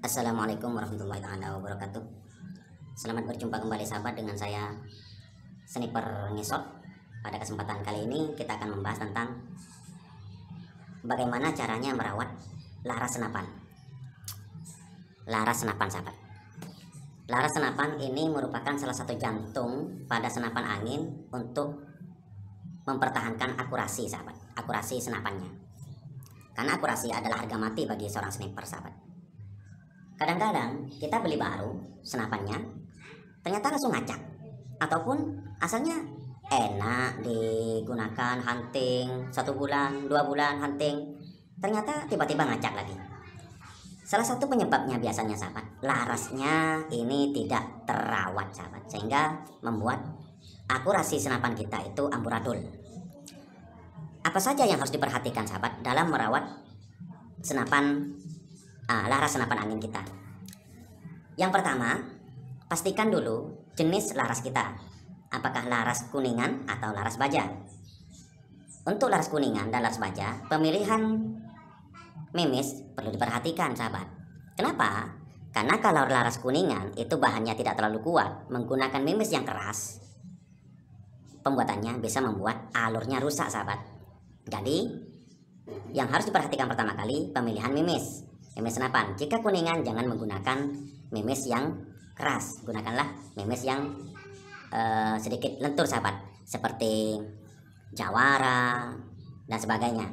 Assalamualaikum warahmatullahi wabarakatuh. Selamat berjumpa kembali sahabat dengan saya Sniper Ngesot. Pada kesempatan kali ini kita akan membahas tentang bagaimana caranya merawat laras senapan. Laras senapan sahabat. Laras senapan ini merupakan salah satu jantung pada senapan angin untuk mempertahankan akurasi sahabat. Akurasi senapannya. Karena akurasi adalah harga mati bagi seorang sniper sahabat. Kadang-kadang kita beli baru senapannya ternyata langsung ngacak, ataupun asalnya enak digunakan hunting 1 bulan 2 bulan hunting, ternyata tiba-tiba ngacak lagi. Salah satu penyebabnya biasanya sahabat, larasnya ini tidak terawat sahabat, sehingga membuat akurasi senapan kita itu amburadul. Apa saja yang harus diperhatikan sahabat dalam merawat senapan laras senapan angin kita? Yang pertama, pastikan dulu jenis laras kita, apakah laras kuningan atau laras baja. Untuk laras kuningan dan laras baja, pemilihan mimis perlu diperhatikan sahabat. Kenapa? Karena kalau laras kuningan itu bahannya tidak terlalu kuat, menggunakan mimis yang keras, pembuatannya bisa membuat alurnya rusak sahabat. Jadi yang harus diperhatikan pertama kali pemilihan mimis senapan. Jika kuningan jangan menggunakan mimis yang keras, gunakanlah mimis yang sedikit lentur sahabat, seperti jawara dan sebagainya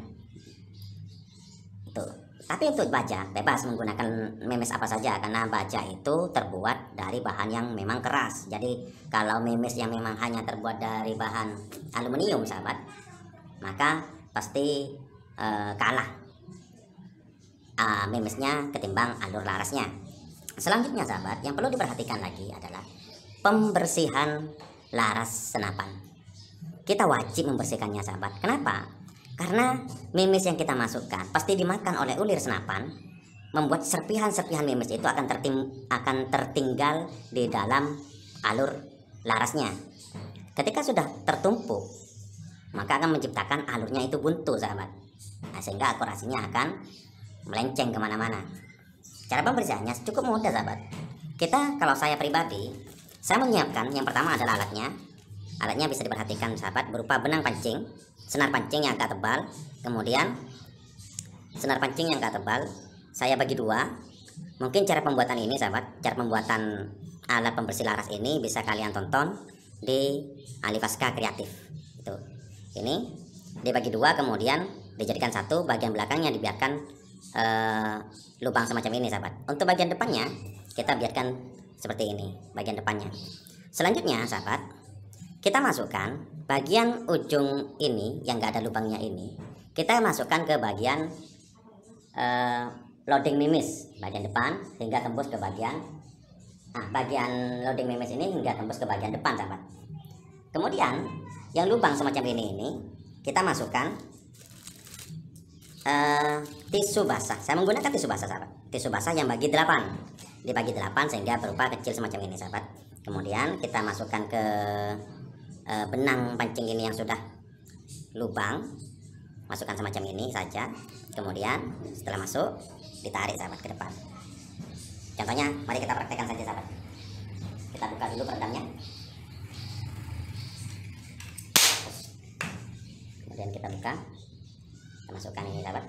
itu. Tapi untuk baja bebas menggunakan mimis apa saja, karena baja itu terbuat dari bahan yang memang keras. Jadi kalau mimis yang memang hanya terbuat dari bahan aluminium sahabat, maka pasti kalah mimisnya ketimbang alur larasnya. Selanjutnya sahabat, yang perlu diperhatikan lagi adalah pembersihan laras senapan. Kita wajib membersihkannya sahabat. Kenapa? Karena mimis yang kita masukkan pasti dimakan oleh ulir senapan, membuat serpihan-serpihan mimis itu akan tertinggal di dalam alur larasnya. Ketika sudah tertumpuk, maka akan menciptakan alurnya itu buntu sahabat. Sehingga akurasinya akan melenceng kemana-mana. Cara pembersihannya cukup mudah sahabat. Kalau saya pribadi, saya menyiapkan yang pertama adalah alatnya. Alatnya bisa diperhatikan sahabat, berupa benang pancing, senar pancing yang agak tebal. Kemudian senar pancing yang agak tebal saya bagi 2. Mungkin cara pembuatan ini sahabat, cara pembuatan alat pembersih laras ini bisa kalian tonton di Alifaska Kreatif. Itu. Ini dibagi 2, kemudian dijadikan 1, bagian belakangnya dibiarkan lubang semacam ini sahabat. Untuk bagian depannya kita biarkan seperti ini, bagian depannya. Selanjutnya sahabat, kita masukkan bagian ujung ini yang enggak ada lubangnya ini, kita masukkan ke bagian loading mimis bagian depan hingga tembus ke bagian loading mimis ini hingga tembus ke bagian depan sahabat. Kemudian yang lubang semacam ini kita masukkan tisu basah. Saya menggunakan tisu basah sahabat, tisu basah yang bagi 8, dibagi 8 sehingga berupa kecil semacam ini sahabat. Kemudian kita masukkan ke benang pancing ini yang sudah lubang, masukkan semacam ini saja. Kemudian setelah masuk ditarik sahabat ke depan. Contohnya mari kita praktekkan saja sahabat. Kita buka dulu peredamnya, kemudian kita buka, kita masukkan ini sahabat.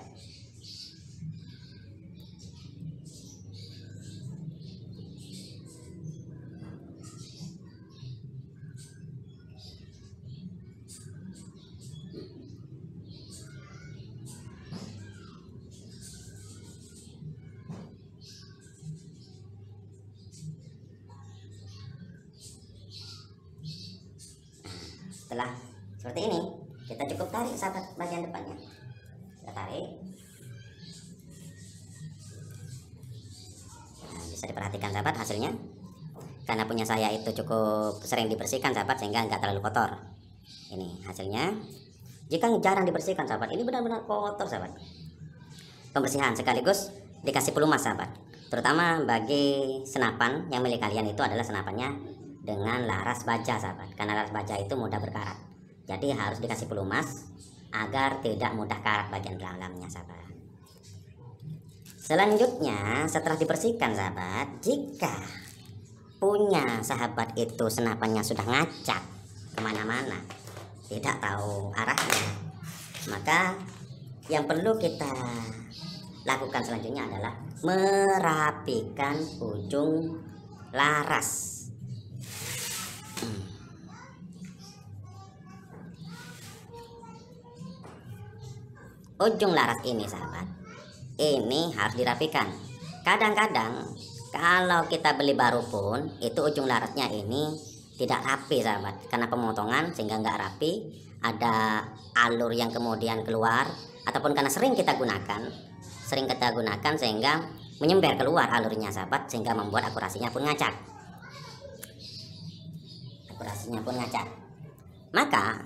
Setelah seperti ini, kita cukup tarik sahabat bagian depannya. Kita tarik. Nah, bisa diperhatikan sahabat hasilnya. Karena punya saya itu cukup sering dibersihkan sahabat, sehingga nggak terlalu kotor. Ini hasilnya. Jika jarang dibersihkan sahabat, ini benar-benar kotor sahabat. Pembersihan sekaligus dikasih pelumas sahabat. Terutama bagi senapan yang milik kalian itu adalah senapannya dengan laras baja sahabat, karena laras baja itu mudah berkarat. Jadi harus dikasih pelumas agar tidak mudah karat bagian dalamnya sahabat. Selanjutnya setelah dibersihkan sahabat, jika punya sahabat itu senapannya sudah ngacak kemana-mana, tidak tahu arahnya, maka yang perlu kita lakukan selanjutnya adalah merapikan ujung laras. Ujung laras ini sahabat, ini harus dirapikan. Kadang-kadang kalau kita beli baru pun itu ujung larasnya ini tidak rapi sahabat, karena pemotongan sehingga nggak rapi, ada alur yang kemudian keluar, ataupun karena sering kita gunakan sehingga menyember keluar alurnya sahabat, sehingga membuat akurasinya pun ngacak. Maka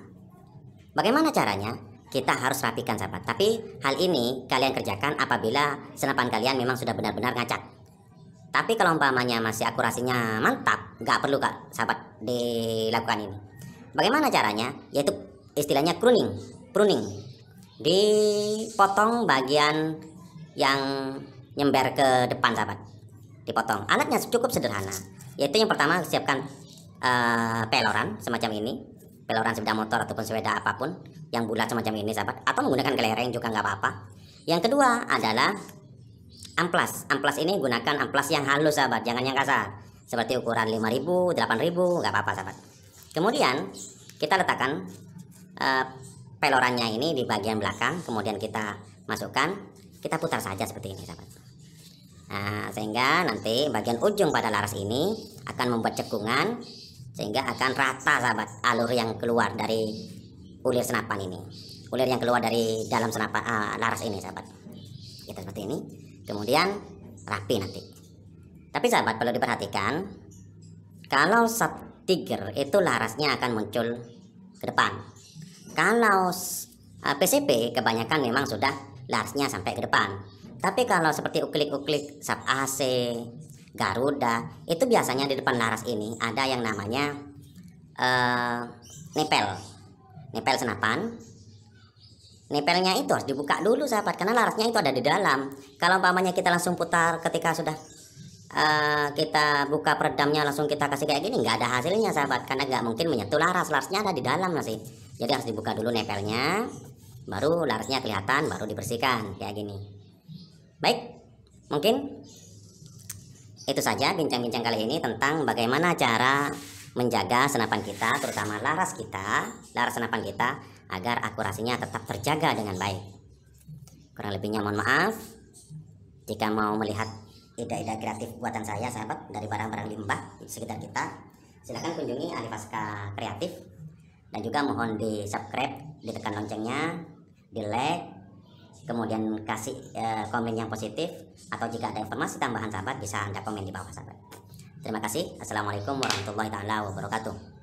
bagaimana caranya? Kita harus rapikan sahabat, tapi hal ini kalian kerjakan apabila senapan kalian memang sudah benar-benar ngacak. Tapi kalau umpamanya masih akurasinya mantap, nggak perlu kak sahabat dilakukan ini. Bagaimana caranya? Yaitu istilahnya pruning. Dipotong bagian yang nyember ke depan sahabat, dipotong. Alatnya cukup sederhana, yaitu yang pertama siapkan peloran semacam ini, peloran sepeda motor ataupun sepeda apapun yang bulat semacam ini sahabat, atau menggunakan kelereng juga nggak apa-apa. Yang kedua adalah amplas. Amplas ini gunakan amplas yang halus sahabat, jangan yang kasar, seperti ukuran 5.000, 8.000, nggak apa-apa sahabat. Kemudian kita letakkan pelorannya ini di bagian belakang, kemudian kita masukkan, kita putar saja seperti ini sahabat. Nah, sehingga nanti bagian ujung pada laras ini akan membuat cekungan, sehingga akan rata sahabat alur yang keluar dari ulir senapan ini, ulir yang keluar dari dalam senapan laras ini sahabat. Kita seperti ini, kemudian rapi nanti. Tapi sahabat perlu diperhatikan, kalau shot tiger itu larasnya akan muncul ke depan. Kalau PCP kebanyakan memang sudah larasnya sampai ke depan. Tapi kalau seperti uklik-uklik, sub AC, Garuda, itu biasanya di depan laras ini ada yang namanya nepel senapan. Nepelnya itu harus dibuka dulu sahabat, karena larasnya itu ada di dalam. Kalau umpamanya kita langsung putar ketika sudah kita buka peredamnya langsung kita kasih kayak gini, nggak ada hasilnya sahabat, karena nggak mungkin menyentuh larasnya ada di dalam masih. Jadi harus dibuka dulu nepelnya, baru larasnya kelihatan, baru dibersihkan kayak gini. Baik, mungkin itu saja bincang-bincang kali ini tentang bagaimana cara menjaga senapan kita, terutama laras senapan kita, agar akurasinya tetap terjaga dengan baik. Kurang lebihnya mohon maaf. Jika mau melihat ide-ide kreatif buatan saya sahabat dari barang-barang limbah di sekitar kita, silahkan kunjungi Alifaska Kreatif, dan juga mohon di subscribe, ditekan loncengnya, di like, kemudian kasih komen yang positif, atau jika ada informasi tambahan sahabat bisa Anda komen di bawah sahabat. Terima kasih. Assalamualaikum warahmatullahi wabarakatuh.